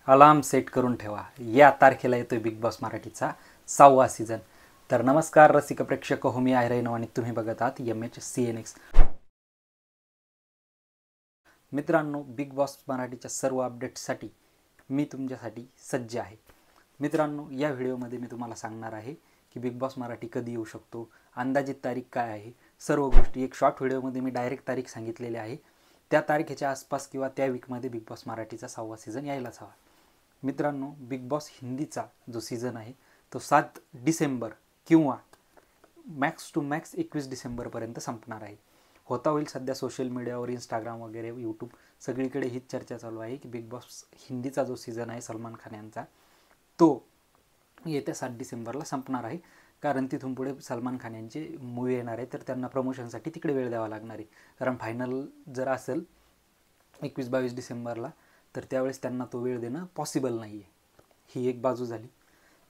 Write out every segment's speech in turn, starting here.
Alarm set करून ठेवा, या तारखेला येतोय बिग बॉस मराठीचा 6वा सीझन. तर नमस्कार रसिक प्रेक्षक हो, मी आयरेनो आणि तुम्ही बघत आहात MHCNX. मित्रांनो, बिग बॉस मराठीच्या सर्व अपडेट्ससाठी मी तुमच्यासाठी सज्ज आहे. मित्रांनो, या व्हिडिओमध्ये मी तुम्हाला सांगणार आहे की बिग बॉस मराठी कधी येऊ शकतो, अंदाजित तारीख काय आहे, सर्व गोष्टी एक शॉर्ट व्हिडिओमध्ये मी डायरेक्ट तारीख सांगितलेली आहे. त्या तारखेच्या आसपास किंवा त्या वीकमध्ये बिग बॉस मराठीचा 6वा सीझन यायलाच हवा. मित्रांनो, बिग बॉस हिंदीचा जो सीझन आहे तो 7 डिसेंबर किंवा मॅक्स टू मॅक्स 21 डिसेंबरपर्यंत संपणार आहे. होता होईल सध्या सोशल मीडियावर, इंस्टाग्राम वगैरे, यूट्यूब सगळीकडे हीच चर्चा चालू आहे की बिग बॉस हिंदीचा जो सीझन आहे सलमान खान यांचा, तो येत्या 7 डिसेंबरला संपणार आहे. कारण तिथून पुढे सलमान खान यांचे मूवी येणार आहे, तर त्यांना प्रमोशनसाठी तिकडे वेळ द्यावा लागणार आहे. कारण फायनल जर असेल 21-22 डिसेंबरला, तर त्यावेळेस त्यांना तो वेळ देणं पॉसिबल नाही आहे. ही एक बाजू झाली.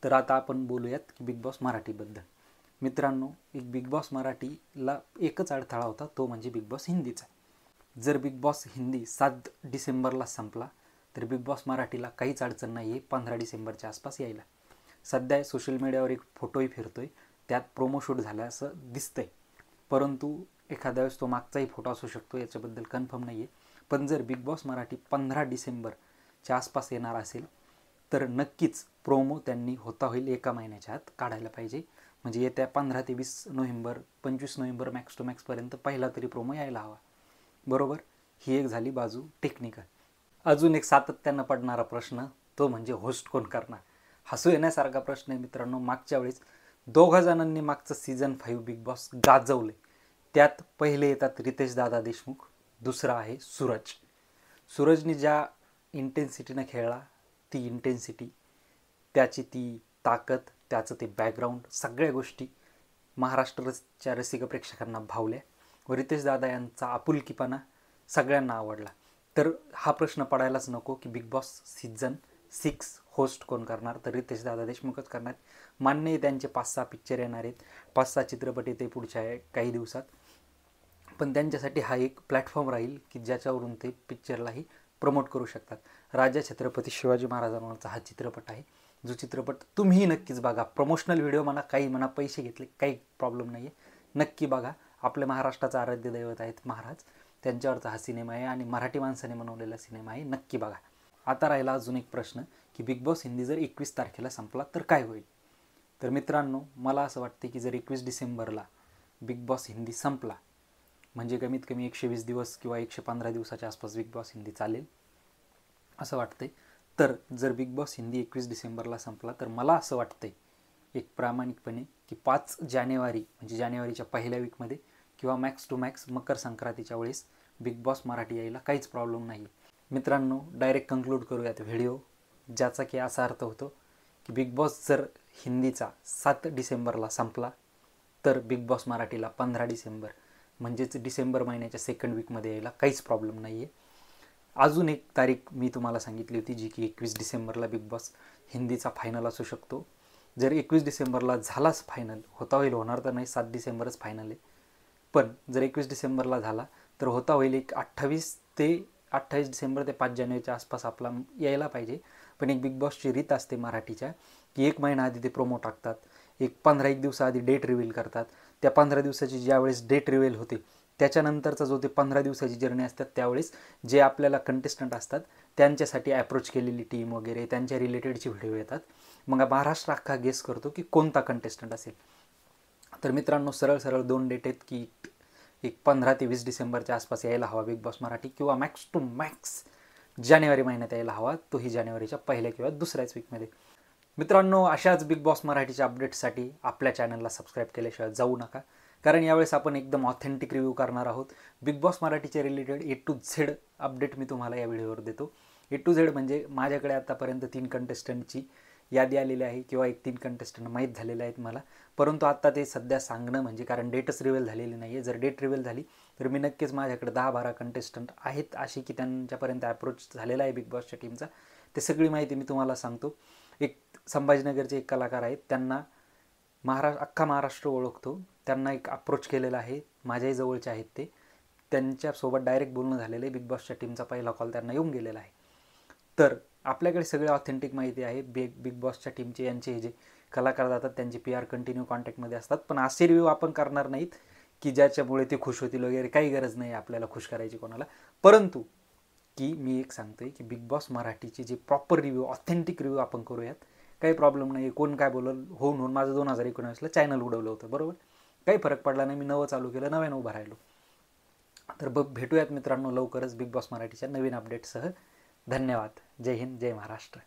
तर आता आपण बोलूयात की बिग बॉस मराठीबद्दल. मित्रांनो, एक बिग बॉस मराठीला एकच अडथळा होता, तो म्हणजे बिग बॉस हिंदीचा. जर बिग बॉस हिंदी 7 डिसेंबरला संपला तर बिग बॉस मराठीला काहीच अडचण नाही आहे 15 डिसेंबरच्या आसपास यायला. सध्या सोशल मीडियावर एक फोटोही फिरतोय, त्यात प्रोमो शूट झाला असं दिसतंय, परंतु एखाद्या वेळेस तो मागचाही फोटो असू शकतो, याच्याबद्दल कन्फर्म नाही आहे. पण जर बिग बॉस मराठी 15 डिसेंबरच्या आसपास येणार असेल तर नक्कीच प्रोमो त्यांनी होता होईल एका महिन्याच्या आत काढायला पाहिजे. म्हणजे येत्या 15 ते 20 नोव्हेंबर, 25 नोव्हेंबर मॅक्स टू मॅक्सपर्यंत पहिला तरी प्रोमो यायला हवा. बरोबर, ही एक झाली बाजू टेक्निकल. अजून एक सातत्यानं पडणारा प्रश्न, तो म्हणजे होस्ट कोण करणार. हसू येण्यासारखा प्रश्न आहे मित्रांनो. मागच्या वेळेस दोघा जणांनी मागचं सीझन 5 बिग बॉस गाजवले. त्यात पहिले येतात रितेश दादा देशमुख, दुसरा आहे सूरज. सूरजनी ज्या इंटेन्सिटीनं खेळला, ती इंटेन्सिटी, त्याची ती ताकद, त्याचं ते बॅकग्राऊंड, सगळ्या गोष्टी महाराष्ट्राच्या रसिक प्रेक्षकांना भावल्या व रितेश दादा यांचा आपुलकीपणा सगळ्यांना आवडला. तर हा प्रश्न पडायलाच नको की बिग बॉस सीझन 6 होस्ट कोण करणार, तर रितेश दादा देशमुखच करणार. मान्य आहे, त्यांचे 5-6 पिक्चर येणार आहेत, 5-6 चित्रपट येते पुढच्या काही दिवसात, पण त्यांच्यासाठी हा एक प्लॅटफॉर्म राहील की ज्याच्यावरून ते पिक्चरलाही प्रमोट करू शकतात. राजा छत्रपती शिवाजी महाराजांवरचा हा चित्रपट आहे, जो चित्रपट तुम्हीही नक्कीच बघा. प्रमोशनल व्हिडिओ म्हणा, काही म्हणा, पैसे घेतले काही प्रॉब्लेम नाही आहे, नक्की बघा. आपल्या महाराष्ट्राचा आराध्य दैवत आहेत महाराज, त्यांच्यावरचा हा सिनेमा आहे आणि मराठी माणसाने बनवलेला सिनेमा आहे, नक्की बघा. आता राहिला अजून एक प्रश्न की बिग बॉस हिंदी जर 21 तारखेला संपला तर काय होईल. तर मित्रांनो, मला असं वाटते की जर 21 डिसेंबरला बिग बॉस हिंदी संपला, म्हणजे कमीत कमी 120 दिवस किंवा 115 दिवसाच्या आसपास बिग बॉस हिंदी चालेल असं वाटते. तर जर बिग बॉस हिंदी 21 डिसेंबरला संपला तर मला असं वाटतंय एक प्रामाणिकपणे की 5 जानेवारी म्हणजे जानेवारीच्या पहिल्या वीकमध्ये किंवा मॅक्स टू मॅक्स मकर संक्रांतीच्या वेळेस बिग बॉस मराठी यायला काहीच प्रॉब्लेम नाही. मित्रांनो, डायरेक्ट कंक्लूड करूयात व्हिडिओ, ज्याचा की असा अर्थ होतो की बिग बॉस जर हिंदीचा 7 डिसेंबरला संपला तर बिग बॉस मराठीला 15 डिसेंबर म्हणजेच डिसेंबर महिन्याच्या सेकंड वीकमध्ये यायला काहीच प्रॉब्लेम नाही आहे. अजून एक तारीख मी तुम्हाला सांगितली होती जी की 21 डिसेंबरला बिग बॉस हिंदीचा फायनल असू शकतो. जर 21 डिसेंबरला झालाच फायनल, होता होईल, होणार तर नाही, 7 डिसेंबरच फायनल आहे, पण जर 21 डिसेंबरला झाला तर होता होईल एक 28 डिसेंबर ते 5 जानेवारीच्या आसपास आपला यायला पाहिजे. पण एक बिग बॉसची रीत असते मराठीच्या की एक महिना आधी ते प्रोमो टाकतात, एक 15 दिवसाआधी डेट रिव्हील करतात. त्या 15 दिवसाची ज्यावेळेस डेट रिव्हील होते त्याच्यानंतरचा जो ते 15 दिवसाची जर्नी असतात त्यावेळेस जे आपल्याला कंटेस्टंट असतात त्यांच्यासाठी अप्रोच केलेली टीम वगैरे त्यांच्या रिलेटेडची व्हिडिओ येतात. मग महाराष्ट्र अख्खा गेस करतो की कोणता कंटेस्टंट असेल. तर मित्रांनो, सरळ सरळ 2 डेट आहेत की एक 15 ते 20 डिसेंबरच्या आसपास यायला हवा बिग बॉस मराठी, किंवा मॅक्स टू मॅक्स जानेवारी महिन्यात यायला हवा, तोही जानेवारीच्या पहिल्या किंवा दुसऱ्याच वीकमध्ये. मित्रांनो, अशाच बिग बॉस मराठीच्या अपडेट्ससाठी आपल्या चॅनलला सबस्क्राईब केल्याशिवाय जाऊ नका, कारण यावेळेस आपण एकदम ऑथेंटिक रिव्ह्यू करणार आहोत. बिग बॉस मराठीच्या related A to Z update मी तुम्हाला या व्हिडिओवर देतो. A to Z म्हणजे माझ्याकडे आतापर्यंत 3 कंटेस्टंटची यादी आलेली आहे किंवा 3 कंटेस्टंट माहीत झालेले आहेत मला, परंतु आत्ता ते सध्या सांगणं म्हणजे कारण डेटच रिव्हील झालेली नाही आहे. जर डेट रिव्हील झाली तर मी नक्कीच, माझ्याकडे 10-12 कंटेस्टंट आहेत अशी की त्यांच्यापर्यंत अप्रोच झालेला आहे बिग बॉसच्या टीमचा, ते सगळी माहिती मी तुम्हाला सांगतो. एक संभाजीनगरचे एक कलाकार आहेत, त्यांना अख्खा महाराष्ट्र ओळखतो, त्यांना एक अप्रोच केलेला आहे, माझ्याही जवळचे आहेत ते, त्यांच्यासोबत डायरेक्ट बोलणं झालेलं आहे. बिग बॉसच्या टीमचा पहिला कॉल त्यांना येऊन गेलेला आहे. तर आपल्याकडे सगळे ऑथेंटिक माहिती आहे. बिग बॉसच्या टीमचे यांचे जे कलाकार जातात त्यांचे PR कंटिन्यू कॉन्टॅक्टमध्ये असतात. पण असे रिव्ह्यू आपण करणार नाहीत की ज्याच्यामुळे ते खुश होतील वगैरे. काही गरज नाही आपल्याला खुश करायची कोणाला. परंतु की मी एक सांगतोय की बिग बॉस मराठीचे जे प्रॉपर रिव्ह्यू ऑथेंटिक रिव्ह्यू आपण करूयात. काही प्रॉब्लेम नाही. कोण काय बोलल होऊन माझं 2019ला चॅनल उडवलं होतं बरोबर. काही फरक पडला नाही. मी नवं चालू केलं, नव्यानं उभं राहिलो. तर भेटूयात मित्रांनो लवकरच बिग बॉस मराठीच्या नवीन अपडेटसह. धन्यवाद. जय हिंद, जय महाराष्ट्र.